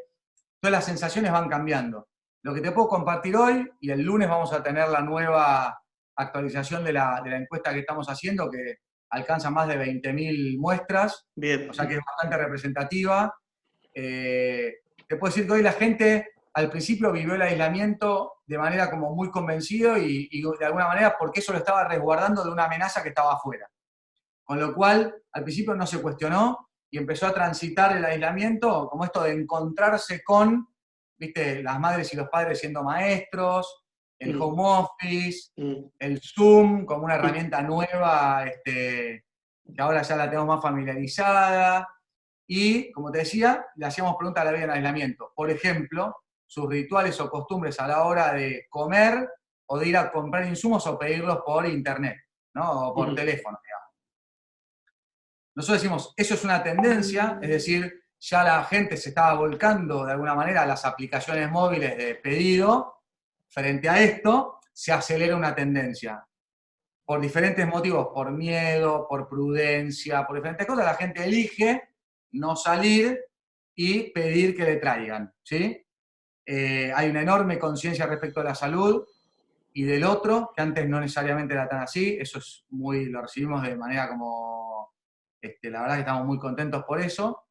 todas las sensaciones van cambiando. Lo que te puedo compartir hoy, y el lunes vamos a tener la nueva actualización de la encuesta que estamos haciendo, que alcanza más de 20.000 muestras, o sea que es Bien. bastante representativa. Te puedo decir que hoy la gente al principio vivió el aislamiento de manera como muy convencido y de alguna manera porque eso lo estaba resguardando de una amenaza que estaba afuera. Con lo cual, al principio no se cuestionó y empezó a transitar el aislamiento como esto de encontrarse con, viste, las madres y los padres siendo maestros, el Mm, home office, mm, el Zoom como una mm. herramienta nueva, que ahora ya la tenemos más familiarizada. Y, como te decía, le hacíamos preguntas a la vida en aislamiento. Por ejemplo, sus rituales o costumbres a la hora de comer o de ir a comprar insumos o pedirlos por internet, ¿no? O por Mm. teléfono, digamos. Nosotros decimos, eso es una tendencia, es decir, ya la gente se estaba volcando de alguna manera a las aplicaciones móviles de pedido. Frente a esto, se acelera una tendencia. Por diferentes motivos, por miedo, por prudencia, por diferentes cosas, la gente elige no salir y pedir que le traigan, ¿sí? Hay una enorme conciencia respecto a la salud y del otro, que antes no necesariamente era tan así, eso es lo recibimos de manera como, la verdad que estamos muy contentos por eso,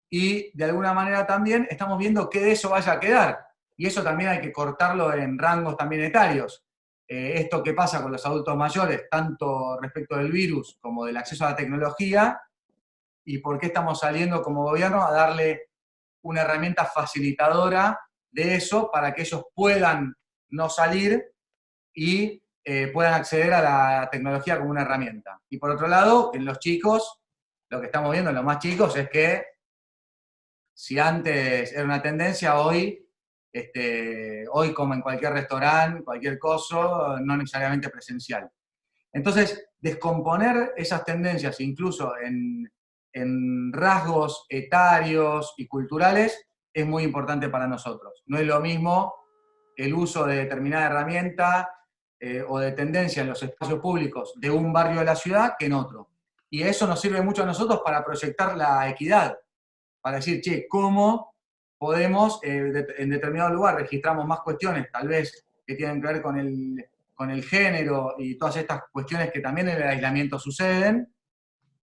y de alguna manera también estamos viendo qué de eso vaya a quedar, y eso también hay que cortarlo en rangos también etarios. Esto que pasa con los adultos mayores, tanto respecto del virus como del acceso a la tecnología, y por qué estamos saliendo como gobierno a darle una herramienta facilitadora de eso para que ellos puedan no salir y puedan acceder a la tecnología como una herramienta. Y por otro lado, en los chicos, lo que estamos viendo en los más chicos es que si antes era una tendencia, hoy como en cualquier restaurante, cualquier coso, no necesariamente presencial. Entonces, descomponer esas tendencias, incluso en rasgos etarios y culturales, es muy importante para nosotros. No es lo mismo el uso de determinada herramienta o de tendencia en los espacios públicos de un barrio de la ciudad que en otro. Y eso nos sirve mucho a nosotros para proyectar la equidad, para decir, che, ¿cómo podemos, en determinado lugar registramos más cuestiones, tal vez que tienen que ver con el género y todas estas cuestiones que también en el aislamiento suceden,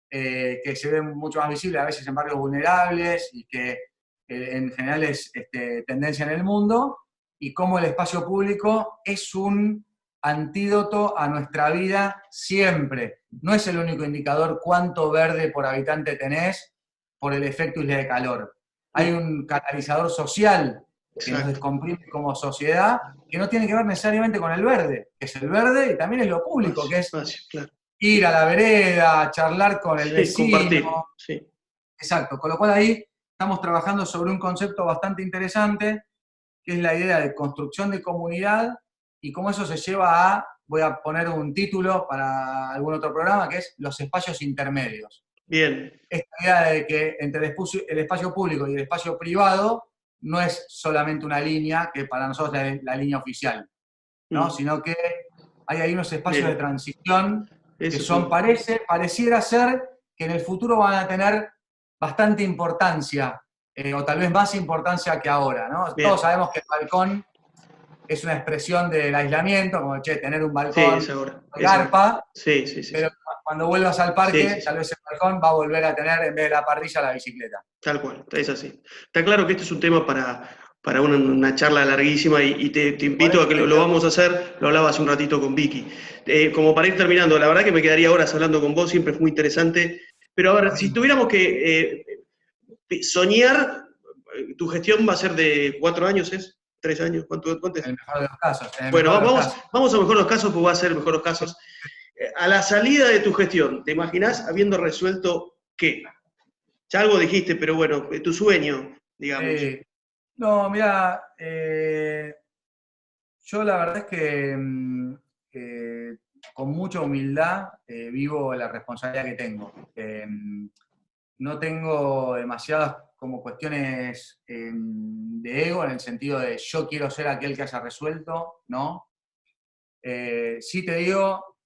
que se ven mucho más visibles a veces en barrios vulnerables y que en general es tendencia en el mundo, y cómo el espacio público es un antídoto a nuestra vida siempre. No es el único indicador cuánto verde por habitante tenés por el efecto isla de calor. Hay un catalizador social que nos descomprime como sociedad, que no tiene que ver necesariamente con el verde, que es el verde y también es lo público, que es claro. ir a la vereda, charlar con el vecino. Compartir, sí. Exacto, con lo cual ahí estamos trabajando sobre un concepto bastante interesante, que es la idea de construcción de comunidad y cómo eso se lleva a, voy a poner un título para algún otro programa, que es los espacios intermedios. Bien. Esta idea de que entre el espacio público y el espacio privado no es solamente una línea, que para nosotros es la línea oficial, ¿no? Sino que hay ahí unos espacios de transición que son, pareciera ser que en el futuro van a tener bastante importancia, o tal vez más importancia que ahora, ¿no? Todos sabemos que el balcón es una expresión del aislamiento, como, che, tener un balcón, garpa, pero cuando vuelvas al parque, tal vez el balcón va a volver a tener, en vez de la parrilla, la bicicleta. Tal cual, es así. Está claro que este es un tema para una charla larguísima y te invito a que lo vamos a hacer, lo hablaba hace un ratito con Vicky. Como para ir terminando, la verdad que me quedaría horas hablando con vos, siempre es muy interesante, pero a ver, si tuviéramos que soñar, tu gestión va a ser de 4 años, ¿es? 3 años, ¿cuánto es? En el mejor de los casos. Bueno, vamos a mejor los casos, pues va a ser mejor los casos. A la salida de tu gestión, ¿te imaginás habiendo resuelto qué? Ya algo dijiste, pero bueno, tu sueño, digamos. No, mira, yo la verdad es que con mucha humildad vivo la responsabilidad que tengo. No tengo demasiadas como cuestiones de ego en el sentido de yo quiero ser aquel que haya resuelto, ¿no? Sí te digo,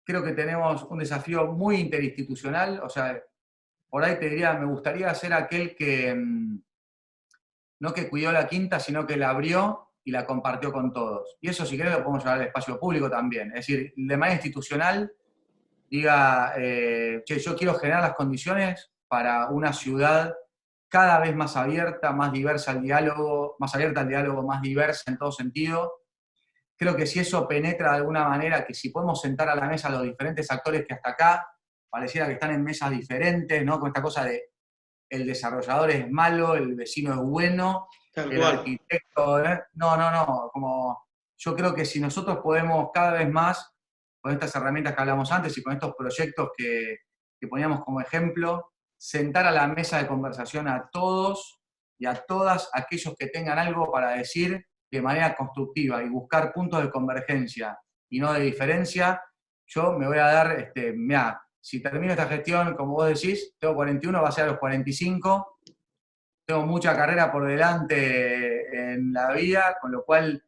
creo que tenemos un desafío muy interinstitucional, o sea, por ahí te diría, me gustaría ser aquel que, no que cuidó la quinta, sino que la abrió y la compartió con todos. Y eso, si querés, lo podemos llevar al espacio público también. Es decir, de manera institucional, diga, che, yo quiero generar las condiciones para una ciudad cada vez más abierta, más diversa al diálogo, más abierta al diálogo, más diversa en todo sentido. Creo que si eso penetra de alguna manera, que si podemos sentar a la mesa a los diferentes actores que hasta acá pareciera que están en mesas diferentes, ¿no? Con esta cosa de el desarrollador es malo, el vecino es bueno, el arquitecto... No, como yo creo que si nosotros podemos cada vez más, con estas herramientas que hablamos antes y con estos proyectos que poníamos como ejemplo, sentar a la mesa de conversación a todos y a todas aquellos que tengan algo para decir de manera constructiva y buscar puntos de convergencia y no de diferencia, yo me voy a dar, mirá, si termino esta gestión, como vos decís, tengo 41, va a ser a los 45, tengo mucha carrera por delante en la vida, con lo cual,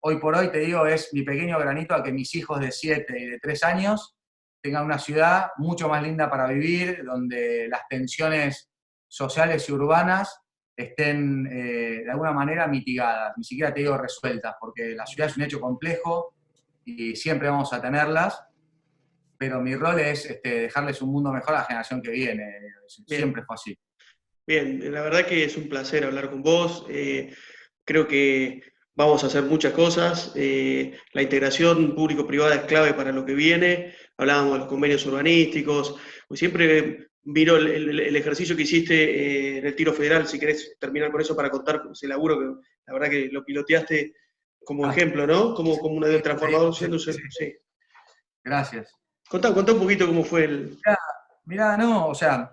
hoy por hoy, te digo, es mi pequeño granito a que mis hijos de 7 y de 3 años tengan una ciudad mucho más linda para vivir, donde las tensiones sociales y urbanas estén de alguna manera mitigadas, ni siquiera te digo resueltas, porque la ciudad es un hecho complejo y siempre vamos a tenerlas, pero mi rol es dejarles un mundo mejor a la generación que viene. Siempre fue así. Bien, la verdad que es un placer hablar con vos. Creo que vamos a hacer muchas cosas. La integración público-privada es clave para lo que viene. Hablábamos de los convenios urbanísticos. Siempre miro el ejercicio que hiciste en el tiro federal, si querés terminar con eso para contar ese laburo, que la verdad que lo piloteaste como ejemplo, ¿no? Como una de transformador siendo sí. sí. Gracias. Contá un poquito cómo fue el... Mirá, no, o sea,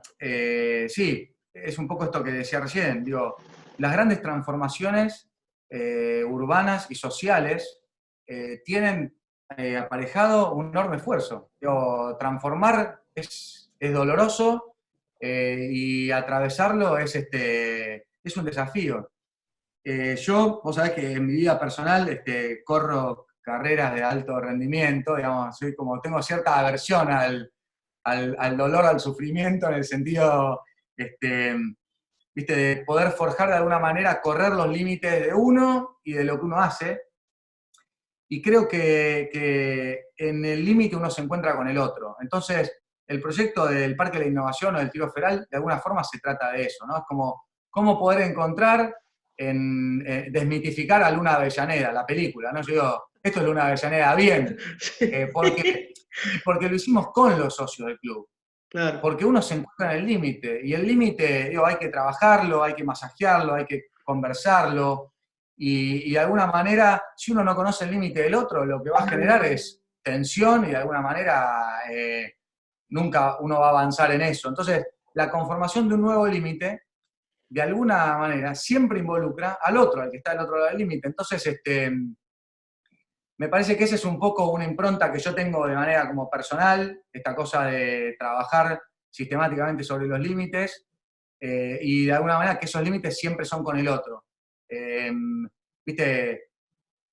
sí, es un poco esto que decía recién, digo, las grandes transformaciones urbanas y sociales tienen aparejado un enorme esfuerzo. Digo, transformar es doloroso y atravesarlo es un desafío. Vos sabés que en mi vida personal corro carreras de alto rendimiento, digamos, tengo cierta aversión al dolor, al sufrimiento, en el sentido, viste, de poder forjar de alguna manera, correr los límites de uno y de lo que uno hace. Y creo que en el límite uno se encuentra con el otro. Entonces, el proyecto del Parque de la Innovación o del Tiro Feral, de alguna forma se trata de eso, ¿no? Es como cómo poder encontrar, desmitificar a Luna Avellaneda, la película, ¿no? Yo digo, esto es Luna Avellaneda bien, porque lo hicimos con los socios del club. Claro. Porque uno se encuentra en el límite, y el límite, digo, hay que trabajarlo, hay que masajearlo, hay que conversarlo, y de alguna manera, si uno no conoce el límite del otro, lo que va a generar es tensión y de alguna manera nunca uno va a avanzar en eso. Entonces, la conformación de un nuevo límite, de alguna manera, siempre involucra al otro, al que está al otro lado del límite. Entonces, me parece que esa es un poco una impronta que yo tengo de manera como personal, esta cosa de trabajar sistemáticamente sobre los límites y de alguna manera que esos límites siempre son con el otro. Viste,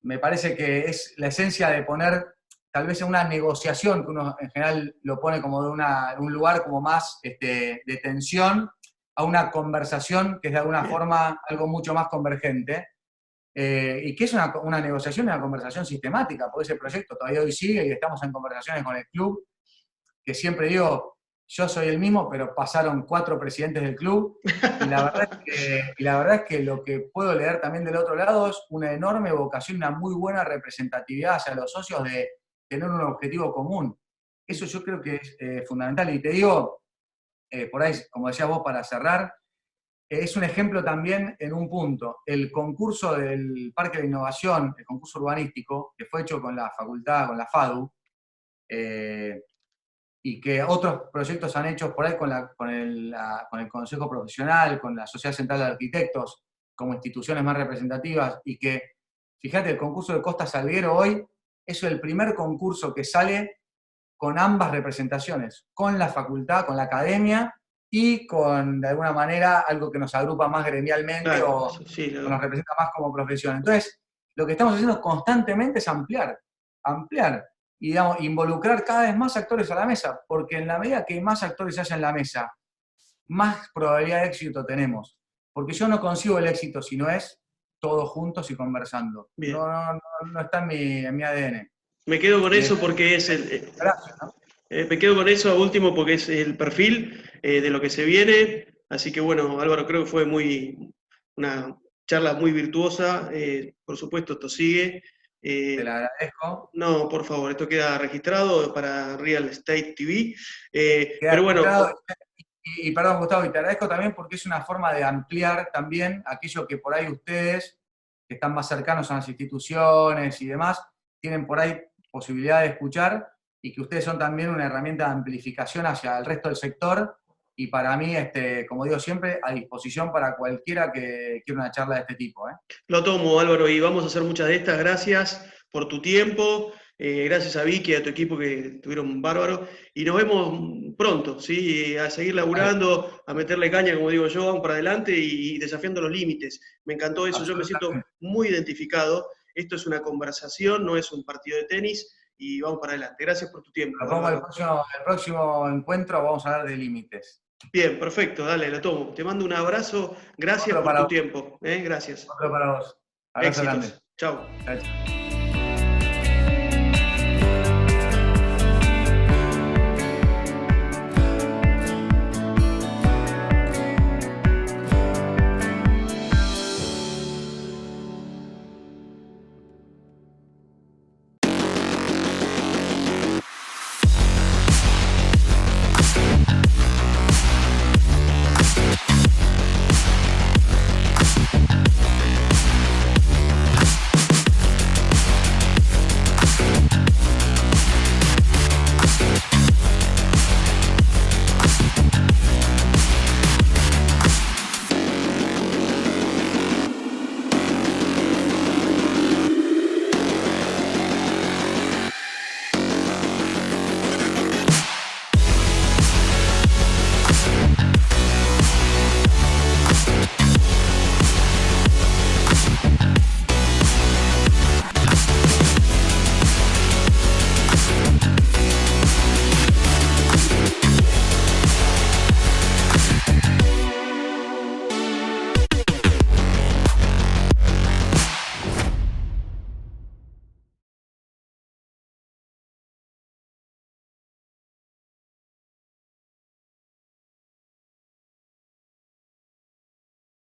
me parece que es la esencia de poner tal vez en una negociación, que uno en general lo pone como de un lugar como más de tensión, a una conversación que es de alguna forma algo mucho más convergente. Y que es una negociación, una conversación sistemática, porque ese proyecto todavía hoy sigue y estamos en conversaciones con el club, que siempre digo, yo soy el mismo, pero pasaron 4 presidentes del club, y la verdad es que lo que puedo leer también del otro lado es una enorme vocación, una muy buena representatividad hacia los socios de tener un objetivo común. Eso yo creo que es fundamental. Y te digo, por ahí, como decías vos, para cerrar, es un ejemplo también en un punto. El concurso del Parque de Innovación, el concurso urbanístico, que fue hecho con la facultad, con la FADU, y que otros proyectos han hecho por ahí con el Consejo Profesional, con la Sociedad Central de Arquitectos, como instituciones más representativas, y que, fíjate, el concurso de Costa Salguero hoy es el primer concurso que sale con ambas representaciones, con la facultad, con la academia, y con, de alguna manera, algo que nos agrupa más gremialmente Claro, o sí, nos representa más como profesión. Entonces, lo que estamos haciendo constantemente es ampliar y, digamos, involucrar cada vez más actores a la mesa, porque en la medida que más actores haya en la mesa, más probabilidad de éxito tenemos. Porque yo no consigo el éxito si no es todos juntos y conversando. bien. No está en mi ADN. Me quedo con Y eso porque es el... gracias, ¿no? Me quedo con eso a último porque es el perfil de lo que se viene. Así que bueno, Álvaro, creo que fue una charla muy virtuosa. Por supuesto, esto sigue. Te lo agradezco. No, por favor, esto queda registrado para Real Estate TV. Queda Pero bueno, registrado. Y perdón, Gustavo, y te agradezco también porque es una forma de ampliar también aquello que por ahí ustedes, que están más cercanos a las instituciones y demás, tienen por ahí posibilidad de escuchar y que ustedes son también una herramienta de amplificación hacia el resto del sector. Y para mí, como digo siempre, a disposición para cualquiera que quiera una charla de este tipo. lo tomo, Álvaro, y vamos a hacer muchas de estas. Gracias por tu tiempo. Gracias a Vicky y a tu equipo que estuvieron bárbaros. Y nos vemos pronto, ¿sí? A seguir Vale, laburando, a meterle caña, como digo yo, vamos para adelante y desafiando los límites. Me encantó eso, yo me siento absolutamente. muy identificado. Esto es una conversación, no es un partido de tenis y vamos para adelante. Gracias por tu tiempo, Propongo Álvaro. el próximo encuentro, vamos a hablar de límites. Bien, perfecto, dale, lo tomo. Te mando un abrazo, gracias Otro por para tu vos. tiempo. Gracias. Otro para vos. Abrazo Éxitos. grande. Chao. Chao, chao.